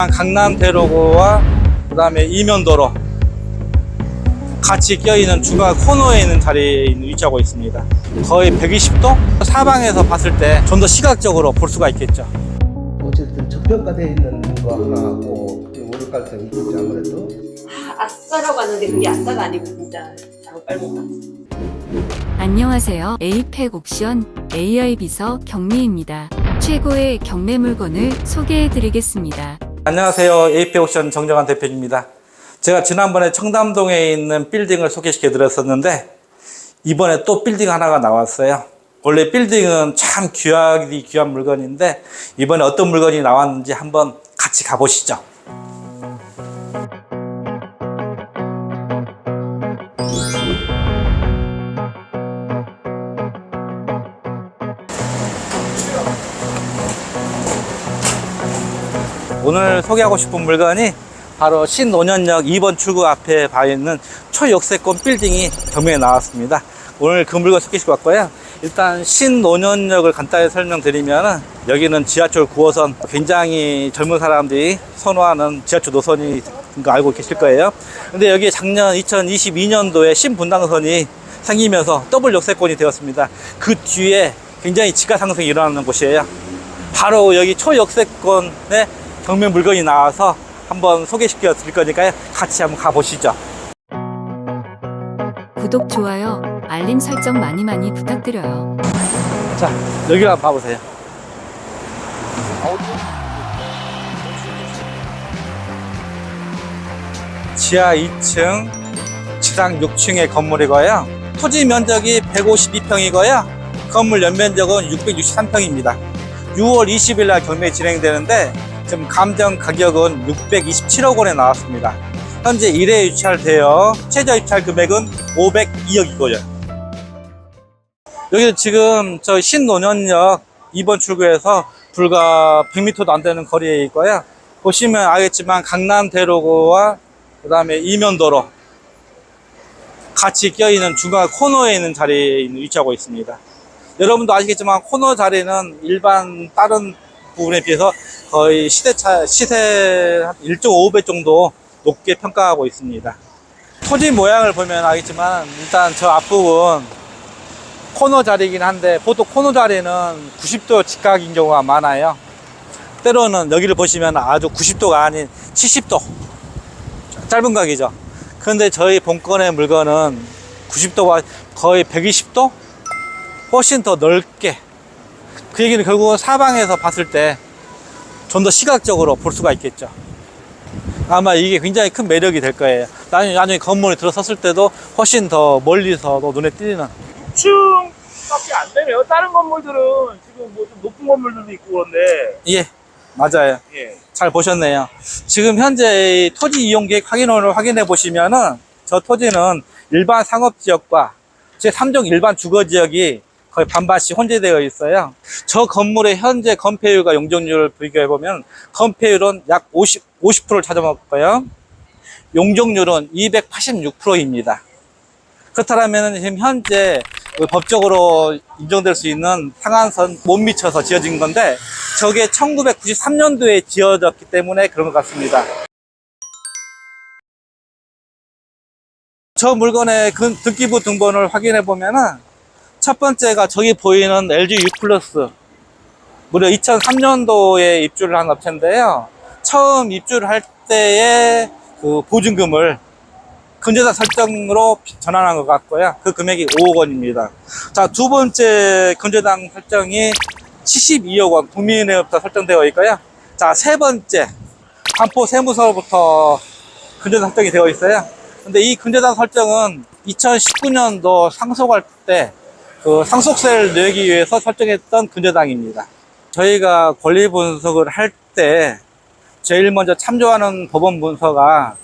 강남대로고와 그 다음에 이면도로 같이 껴있는 중간 코너에 있는 자리에 위치하고 있습니다. 거의 120도? 사방에서 봤을 때 좀 더 시각적으로 볼 수가 있겠죠. 어쨌든 저평가되어 있는 거 하나하고 오를 가능성이 있겠죠, 아무래도. 아싸라고 하는데 그게 아싸가 아니고 진짜 잘못 빨고 갔어. 안녕하세요. 에이펙 옥션 AI 비서 경미입니다. 최고의 경매 물건을 소개해 드리겠습니다. 안녕하세요. 에이펙 옥션 정정환 대표입니다. 제가 지난번에 청담동에 있는 빌딩을 소개시켜 드렸었는데 이번에 또 빌딩 하나가 나왔어요. 원래 빌딩은 참 귀한 물건인데 이번에 어떤 물건이 나왔는지 한번 같이 가보시죠. 오늘 소개하고 싶은 물건이 바로 신논현역 2번 출구 앞에 봐 있는 초역세권 빌딩이 경매에 나왔습니다. 오늘 그 물건 소개시켜 왔고요. 일단 신논현역을 간단히 설명드리면 여기는 지하철 9호선, 굉장히 젊은 사람들이 선호하는 지하철 노선인 거 알고 계실 거예요. 근데 여기 작년 2022년도에 신분당선이 생기면서 더블 역세권이 되었습니다. 그 뒤에 굉장히 지가 상승이 일어나는 곳이에요. 바로 여기 초역세권에 경매 물건이 나와서 한번 소개시켜 드릴 거니까요. 같이 한번 가보시죠. 구독, 좋아요, 알림 설정 많이 부탁드려요. 자, 여기를 한번 봐보세요. 지하 2층, 지상 6층의 건물이고요. 토지 면적이 152평이고요. 건물 연면적은 663평입니다. 6월 20일 날 경매 진행되는데 지금 감정 가격은 627억 원에 나왔습니다. 현재 1회 유찰되어 최저 입찰 금액은 502억이고요. 여기 지금 저 신논현역 2번 출구에서 불과 100m도 안 되는 거리에 있고요. 보시면 알겠지만 강남대로고와 그 다음에 이면도로 같이 껴있는 중간 코너에 있는 자리에 위치하고 있습니다. 여러분도 아시겠지만 코너 자리는 일반 다른 부분에 비해서 거의 시세 1.5배 정도 높게 평가하고 있습니다. 토지 모양을 보면 알겠지만 일단 저 앞부분 코너 자리이긴 한데 보통 코너 자리는 90도 직각인 경우가 많아요. 때로는 여기를 보시면 아주 90도가 아닌 70도 짧은 각이죠. 그런데 저희 본건의 물건은 90도가 거의 120도 훨씬 더 넓게, 그 얘기는 결국은 사방에서 봤을 때 좀 더 시각적으로 볼 수가 있겠죠. 아마 이게 굉장히 큰 매력이 될 거예요. 나중에 건물에 들어섰을 때도 훨씬 더 멀리서도 눈에 띄는. 2층밖에 안 되네요. 다른 건물들은 지금 뭐 좀 높은 건물들도 있고 그런데. 예, 맞아요. 예. 잘 보셨네요. 지금 현재 토지 이용 계획 확인원을 확인해 보시면은 저 토지는 일반 상업지역과 제3종 일반 주거지역이 거의 반반씩 혼재되어 있어요. 저 건물의 현재 건폐율과 용적률을 비교해 보면 건폐율은 약 50%를 찾아먹고요. 용적률은 286%입니다. 그렇다면 지금 현재 법적으로 인정될 수 있는 상한선 못 미쳐서 지어진 건데 저게 1993년도에 지어졌기 때문에 그런 것 같습니다. 저 물건의 등기부 등본을 확인해 보면은 첫 번째가 저기 보이는 LG U+, 무려 2003년도에 입주를 한 업체인데요. 처음 입주를 할 때의 그 보증금을 근저당 설정으로 전환한 것 같고요. 그 금액이 5억 원입니다. 자, 두 번째 근저당 설정이 72억 원 국민은행부터 설정되어 있고요. 자, 세 번째 반포 세무서로부터 근저당 설정이 되어 있어요. 근데 이 근저당 설정은 2019년도 상속할 때 그 상속세를 내기 위해서 설정했던 근저당입니다. 저희가 권리 분석을 할 때 제일 먼저 참조하는 법원 문서가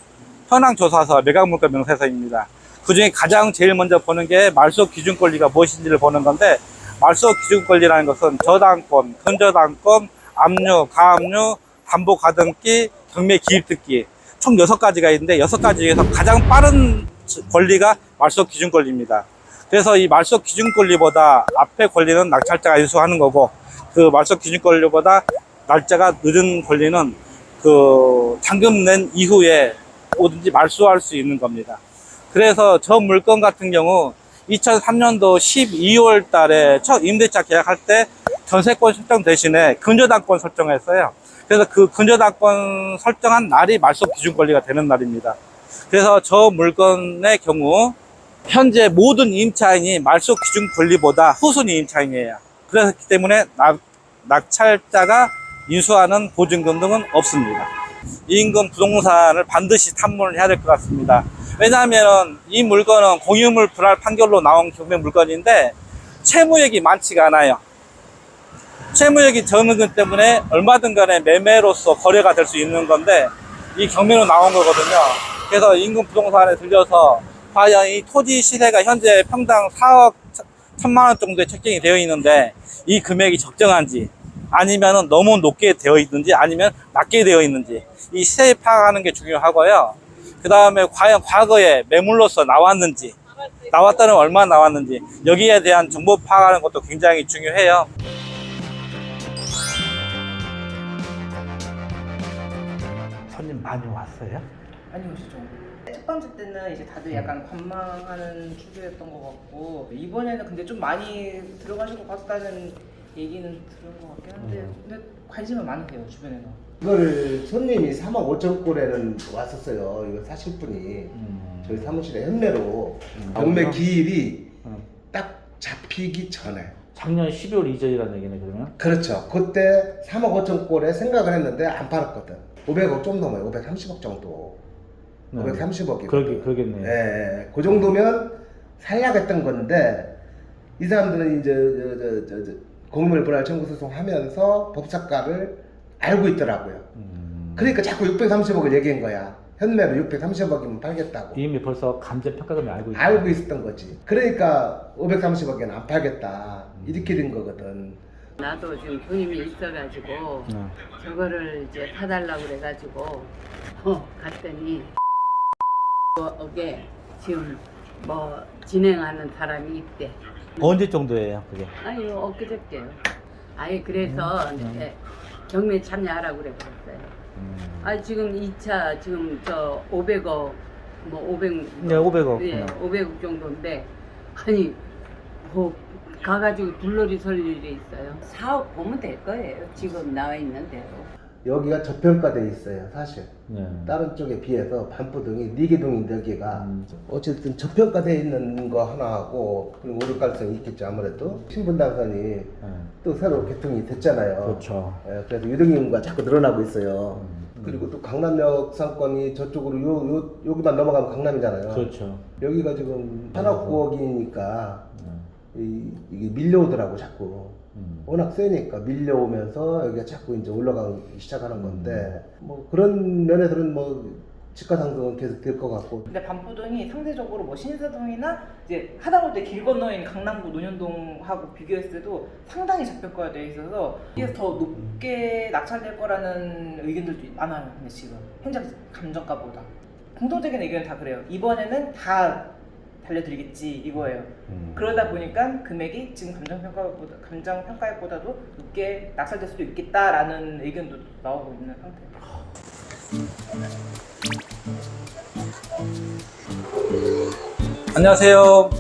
현황조사서, 매각물가 명세서입니다. 그 중에 가장 제일 먼저 보는 게 말소 기준 권리가 무엇인지를 보는 건데, 말소 기준 권리라는 것은 저당권, 근저당권, 압류, 가압류, 담보 가등기, 경매 기입듣기 총 6가지가 있는데 6가지 중에서 가장 빠른 권리가 말소 기준 권리입니다. 그래서 이 말소 기준 권리보다 앞에 권리는 낙찰자가 인수하는 거고, 그 말소 기준 권리보다 날짜가 늦은 권리는 잔금 낸 이후에 뭐든지 말소할 수 있는 겁니다. 그래서 저 물건 같은 경우 2003년도 12월 달에 첫 임대차 계약할 때 전세권 설정 대신에 근저당권 설정했어요. 그래서 그 근저당권 설정한 날이 말소 기준 권리가 되는 날입니다. 그래서 저 물건의 경우 현재 모든 임차인이 말소 기준 권리보다 후순위 임차인이에요. 그렇기 때문에 낙찰자가 인수하는 보증금 등은 없습니다. 이인금 부동산을 반드시 탐문을 해야 될 것 같습니다. 왜냐하면 이 물건은 공유물 분할 판결로 나온 경매 물건인데 채무액이 많지가 않아요. 채무액이 적은 것 때문에 얼마든 간에 매매로서 거래가 될 수 있는 건데 이 경매로 나온 거거든요. 그래서 인금 부동산에 들려서 과연 이 토지 시세가 현재 평당 4억 1천만 원 정도에 책정이 되어 있는데 이 금액이 적정한지 아니면 너무 높게 되어 있는지 아니면 낮게 되어 있는지 이 시세 파악하는 게 중요하고요. 그 다음에 과연 과거에 매물로서 나왔는지 나왔다는 얼마 나왔는지 여기에 대한 정보 파악하는 것도 굉장히 중요해요. 손님 많이 왔어요? 많이 오시죠. 첫 번째 때는 이제 다들 약간 관망하는 추세였던 것 같고 이번에는 근데 좀 많이 들어가실 것 같다는 얘기는 들은 것 같긴 한데 근데 관심은 많으세요 주변에서. 이거를 손님이 3억 5천 꼴에는 왔었어요. 이거 사실 분이 저희 사무실에 현매로 경매 기일이 딱 잡히기 전에. 작년 12월 이전이라는 얘기네 그러면? 그렇죠. 그때 3억 5천 꼴에 생각을 했는데 안 팔았거든. 500억 좀 넘어요. 530억 정도. 530억이. 그러겠네요. 예, 그 정도면 살려겠던 건데 이 사람들은 이제 공유물 분할 청구 소송하면서 법사가를 알고 있더라고요. 그러니까 자꾸 630억을 얘기한 거야. 현매로 630억이면 팔겠다고. 이미 벌써 감정 평가금을 알고 있었던 거지. 그러니까 530억에는 안 팔겠다. 이렇게 된 거거든. 나도 지금 손님이 있어가지고 저거를 이제 사달라고 그래가지고 갔더니 거기에 지금 뭐 진행하는 사람이 있대. 언제 정도예요 그게? 아유 엊그저께요. 아예 그래서 이제 경매 참여하라고 그래 버렸어요. 아 지금 2차 지금 저 500억 뭐 500. 네 500억. 예, 500억 정도인데 아니 뭐 가가지고 둘러리 설 일이 있어요. 4억 보면 될 거예요. 지금 나와 있는 대로. 여기가 저평가돼 있어요, 사실. 네. 다른 쪽에 비해서 반포동이 니기동인데 여기가 어쨌든 저평가돼 있는 거 하나하고 그리고 오를 가능성이 있겠죠. 아무래도 신분당선이 또 새로 개통이 됐잖아요. 그렇죠. 예, 그래서 유동인구가 자꾸 늘어나고 있어요. 그리고 또 강남역 상권이 저쪽으로 여기만 넘어가면 강남이잖아요. 그렇죠. 여기가 지금 1억 9억이니까 이게 밀려오더라고 자꾸. 워낙 세니까 밀려오면서 여기가 자꾸 이제 올라가기 시작하는 건데 뭐 그런 면에서는 뭐 집가 상승은 계속 될 것 같고. 근데 반포동이 상대적으로 뭐 신사동이나 이제 하다못해 길 건너에 있는 강남구 논현동하고 비교했을 때도 상당히 저평가되어 있어서 이게 더 높게 낙찰될 거라는 의견들도 많아요. 근데 지금 현장 감정가보다 공통적인 의견은 다 그래요. 이번에는 다 달려드리겠지 이거예요. 그러다 보니까 금액이 지금 감정평가액보다도 높게 낙찰될 수도 있겠다라는 의견도 나오고 있는 상태예요. 안녕하세요.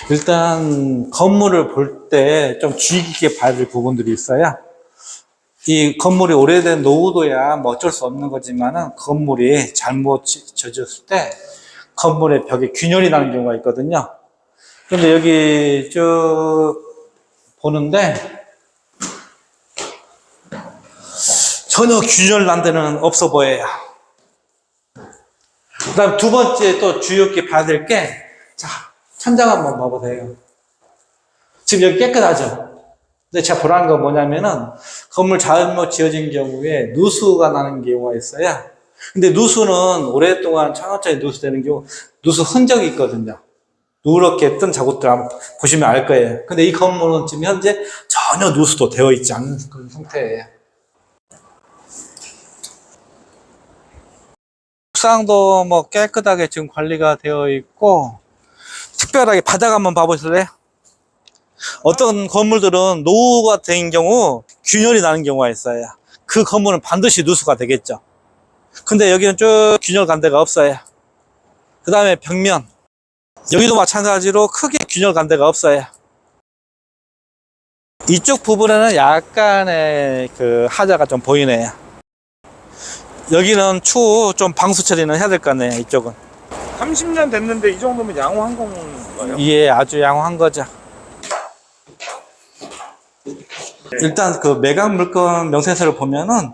일단 건물을 볼 때 좀 주의 깊게 봐야 될 부분들이 있어요. 이 건물이 오래된 노후도야 뭐 어쩔 수 없는 거지만은 건물이 잘못 져졌을 때 건물의 벽에 균열이 나는 경우가 있거든요. 근데 여기 쭉 보는데 전혀 균열 난 데는 없어 보여요. 그 다음 두 번째 또 주의 깊게 봐야 될 게, 자, 천장 한번 봐보세요. 지금 여기 깨끗하죠? 근데 제가 보라는 건 뭐냐면은 건물 잘못 지어진 경우에 누수가 나는 경우가 있어요. 근데 누수는 오랫동안 천원짜리 누수되는 경우 누수 흔적이 있거든요. 누렇게 뜬 자국들 한번 보시면 알 거예요. 근데 이 건물은 지금 현재 전혀 누수도 되어 있지 않은 그런 상태예요. 옥상도 뭐 깨끗하게 지금 관리가 되어 있고, 특별하게 바닥 한번 봐보실래요? 어떤 건물들은 노후가 된 경우 균열이 나는 경우가 있어요. 그 건물은 반드시 누수가 되겠죠. 근데 여기는 쭉 균열 간 데가 없어요. 그 다음에 벽면, 여기도 마찬가지로 크게 균열 간 데가 없어요. 이쪽 부분에는 약간의 그 하자가 좀 보이네요. 여기는 추후 좀 방수 처리는 해야 될 것 같네요. 이쪽은. 30년 됐는데 이 정도면 양호한 건가요? 예, 아주 양호한 거죠. 일단 그 매각 물건 명세서를 보면은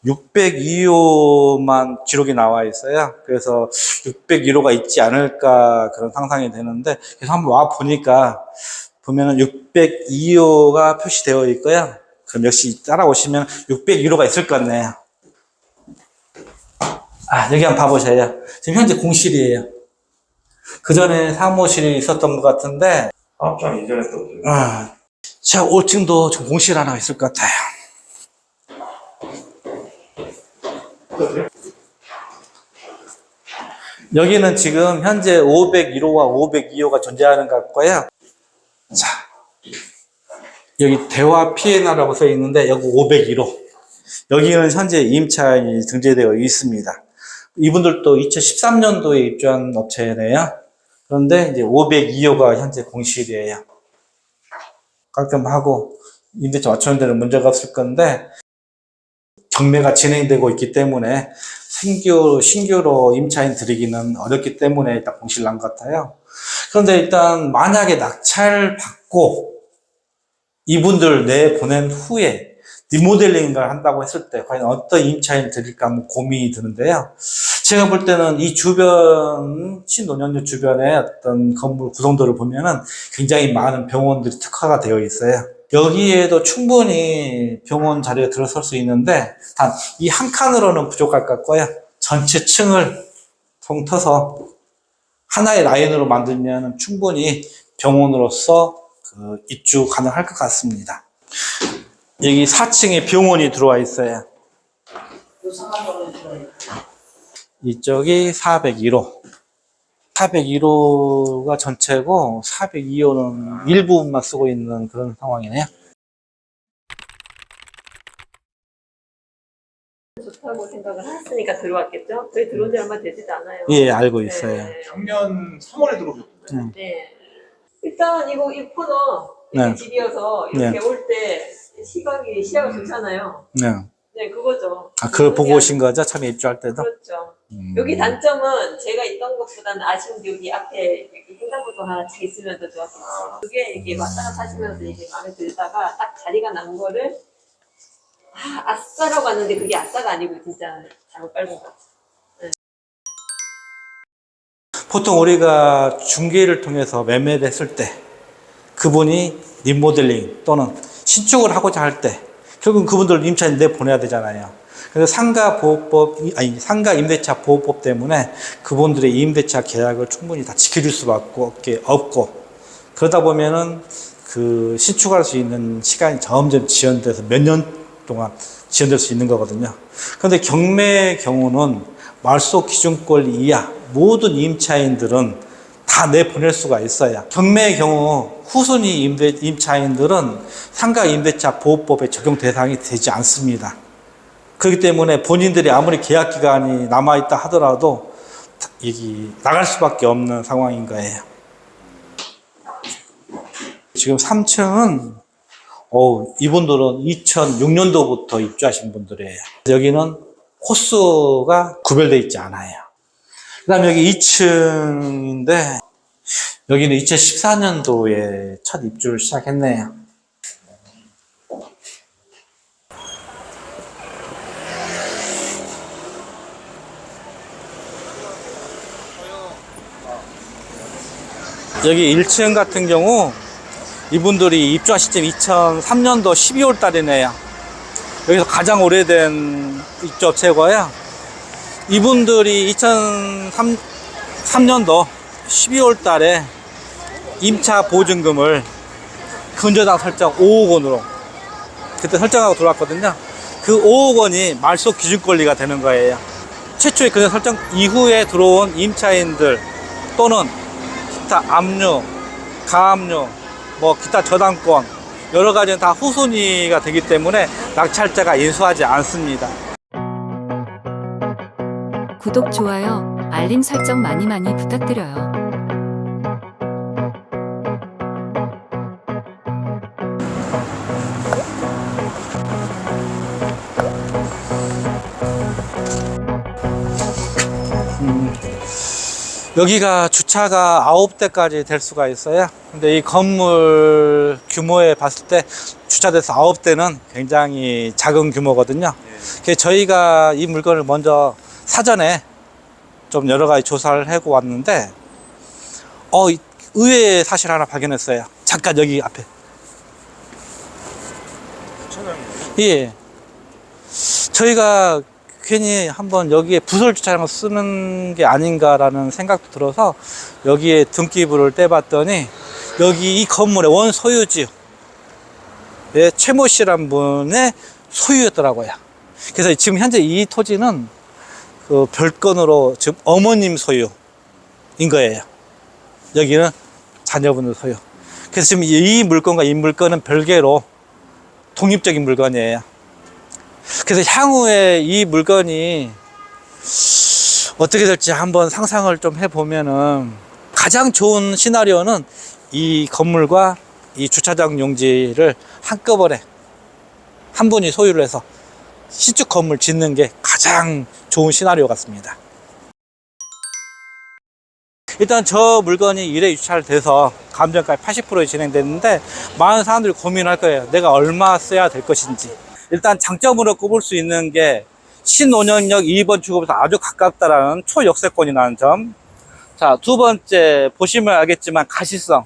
602호만 기록이 나와 있어요. 그래서 601호가 있지 않을까 그런 상상이 되는데, 그래서 한번 와 보니까 보면은 602호가 표시되어 있고요. 그럼 역시 따라오시면 601호가 있을 것 같네요. 여기 한번 봐보세요. 지금 현재 공실이에요. 그 전에 사무실이 있었던 것 같은데, 사업장 이전에 또. 자, 5층도 좀 공실 하나 있을 것 같아요. 여기는 지금 현재 501호와 502호가 존재하는 것 같고요. 자, 여기 대화 피해나라고 써 있는데, 여기 501호. 여기는 현재 임차인이 등재되어 있습니다. 이분들도 2013년도에 입주한 업체네요. 그런데 이제 502호가 현재 공실이에요. 깔끔하고 임대차 맞추는 데는 문제가 없을 건데, 경매가 진행되고 있기 때문에 신규로 임차인 들이기는 어렵기 때문에 일단 공실 난 것 같아요. 그런데 일단 만약에 낙찰 받고 이분들 내보낸 후에 리모델링을 한다고 했을 때 과연 어떤 임차인 들일까 한번 고민이 드는데요. 제가 볼 때는 이 주변, 신논현역 주변의 어떤 건물 구성도를 보면은 굉장히 많은 병원들이 특화가 되어 있어요. 여기에도 충분히 병원 자리에 들어설 수 있는데, 단 이 한 칸으로는 부족할 것 같고요. 전체 층을 통틀어서 하나의 라인으로 만들면 충분히 병원으로서 그 입주 가능할 것 같습니다. 여기 4층에 병원이 들어와 있어요. 이쪽이 401호. 401호가 전체고 402호는 일부분만 쓰고 있는 그런 상황이네요. 좋다고 생각을 했으니까 들어왔겠죠? 저희 들어온 지 얼마 되지도 않아요. 예, 알고 있어요. 네. 작년 3월에 들어오셨던데. 네. 일단 이 코너 네. 집이어서 이렇게 올 때 시야가 좋잖아요. 네. 네, 그거죠. 그걸 보고 오신 거죠? 처음에 입주할 때도? 그렇죠. 여기 단점은 제가 있던 것보다는 아쉬운 게 여기 앞에 여기 횡단보도 하나 잘 있으면 더 좋았겠어요. 그게 이게 왔다 갔다 하시면서 이게 마음에 들다가 딱 자리가 난 거를 아싸라고 왔는데 그게 아싸가 아니고 진짜 잘못 밟은 것 같아요. 보통 우리가 중개를 통해서 매매를 했을 때 그분이 리모델링 또는 신축을 하고자 할 때 결국은 그분들 임차인 내보내야 되잖아요. 그래서 상가 임대차 보호법 때문에 그분들의 임대차 계약을 충분히 다 지켜줄 수밖에 없고, 그러다 보면은 그 신축할 수 있는 시간이 점점 지연돼서 몇 년 동안 지연될 수 있는 거거든요. 그런데 경매의 경우는 말소 기준권 이하 모든 임차인들은 다 내보낼 수가 있어요. 경매의 경우 후순위 임차인들은 상가 임대차 보호법에 적용 대상이 되지 않습니다. 그렇기 때문에 본인들이 아무리 계약 기간이 남아있다 하더라도 나갈 수밖에 없는 상황인 거예요. 지금 3층은 이분들은 2006년도부터 입주하신 분들이에요. 여기는 호수가 구별되어 있지 않아요. 그 다음에 여기 2층인데 여기는 2014년도에 첫 입주를 시작했네요. 여기 1층 같은 경우 이분들이 입주한 시점 2003년도 12월 달이네요. 여기서 가장 오래된 입주업체고요. 이분들이 2003년도 12월 달에 임차 보증금을 근저당 설정 5억 원으로 그때 설정하고 들어왔거든요. 그 5억 원이 말소 기준 권리가 되는 거예요. 최초의 근저 설정 이후에 들어온 임차인들 또는 기타 압류, 가압류, 뭐 기타 저당권 여러 가지는 다 후순위가 되기 때문에 낙찰자가 인수하지 않습니다. 구독, 좋아요, 알림 설정 많이 부탁드려요. 여기가 주차가 9대까지 될 수가 있어요. 근데 이 건물 규모에 봤을 때 주차돼서 9대는 굉장히 작은 규모거든요. 그래서 저희가 이 물건을 먼저 사전에 좀 여러 가지 조사를 하고 왔는데 의외의 사실 하나 발견했어요. 잠깐 여기 앞에. 예. 저희가 괜히 한번 여기에 부설 주차장을 쓰는 게 아닌가라는 생각도 들어서 여기에 등기부를 떼봤더니 여기 이 건물의 원 소유주 최모 씨란 분의 소유였더라고요. 그래서 지금 현재 이 토지는 그 별건으로 지금 어머님 소유인 거예요. 여기는 자녀분들 소유. 그래서 지금 이 물건과 이 물건은 별개로 독립적인 물건이에요. 그래서 향후에 이 물건이 어떻게 될지 한번 상상을 좀 해보면은 가장 좋은 시나리오는 이 건물과 이 주차장 용지를 한꺼번에 한 분이 소유를 해서 신축 건물 짓는 게 가장 좋은 시나리오 같습니다. 일단 저 물건이 1회 유찰 돼서 감정가에 80% 진행됐는데 많은 사람들이 고민할 거예요. 내가 얼마 써야 될 것인지. 일단 장점으로 꼽을 수 있는 게 신논현역 2번 출구부터 아주 가깝다라는 초역세권이라는 점. 자, 두 번째 보시면 알겠지만 가시성,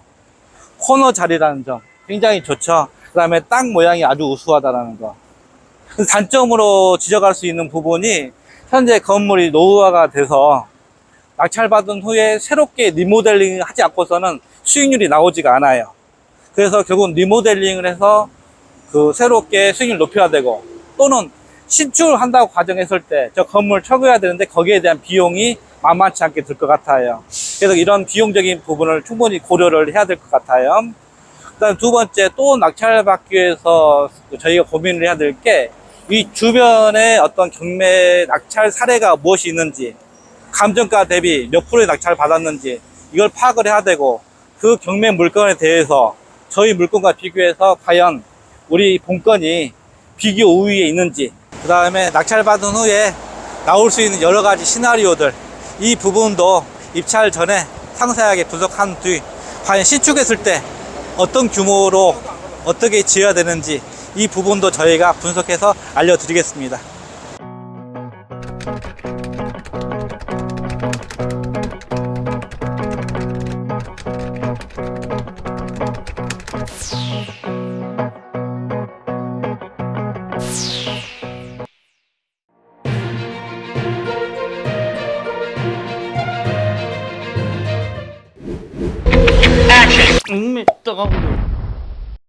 코너 자리라는 점 굉장히 좋죠. 그 다음에 땅 모양이 아주 우수하다라는 거. 단점으로 지적할 수 있는 부분이 현재 건물이 노후화가 돼서 낙찰받은 후에 새롭게 리모델링 하지 않고서는 수익률이 나오지가 않아요. 그래서 결국 리모델링을 해서 새롭게 수익률을 높여야 되고 또는 신축을 한다고 가정했을 때 저 건물을 철거해야 되는데 거기에 대한 비용이 만만치 않게 들 것 같아요. 그래서 이런 비용적인 부분을 충분히 고려를 해야 될 것 같아요. 그다음 두 번째 또 낙찰받기 위해서 저희가 고민을 해야 될 게 이 주변에 어떤 경매 낙찰 사례가 무엇이 있는지 감정가 대비 몇 프로의 낙찰을 받았는지 이걸 파악을 해야 되고 그 경매 물건에 대해서 저희 물건과 비교해서 과연 우리 본건이 비교 우위에 있는지 그 다음에 낙찰받은 후에 나올 수 있는 여러 가지 시나리오들 이 부분도 입찰 전에 상세하게 분석한 뒤 과연 신축했을 때 어떤 규모로 어떻게 지어야 되는지 이 부분도 저희가 분석해서 알려드리겠습니다.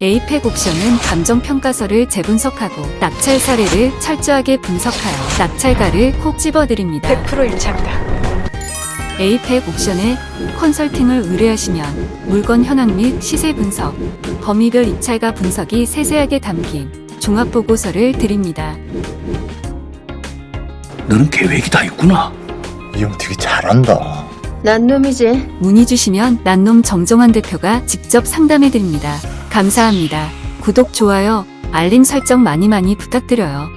에이펙 옵션은 감정평가서를 재분석하고 낙찰 사례를 철저하게 분석하여 낙찰가를 콕 집어드립니다. 100% 일치합니다. 에이펙 옵션에 컨설팅을 의뢰하시면 물건 현황 및 시세 분석, 범위별 입찰가 분석이 세세하게 담긴 종합보고서를 드립니다. 너는 계획이 다 있구나. 이 형 되게 잘한다. 난 놈이지. 문의 주시면 난놈 정정환 대표가 직접 상담해드립니다. 감사합니다. 구독, 좋아요, 알림 설정 많이 부탁드려요.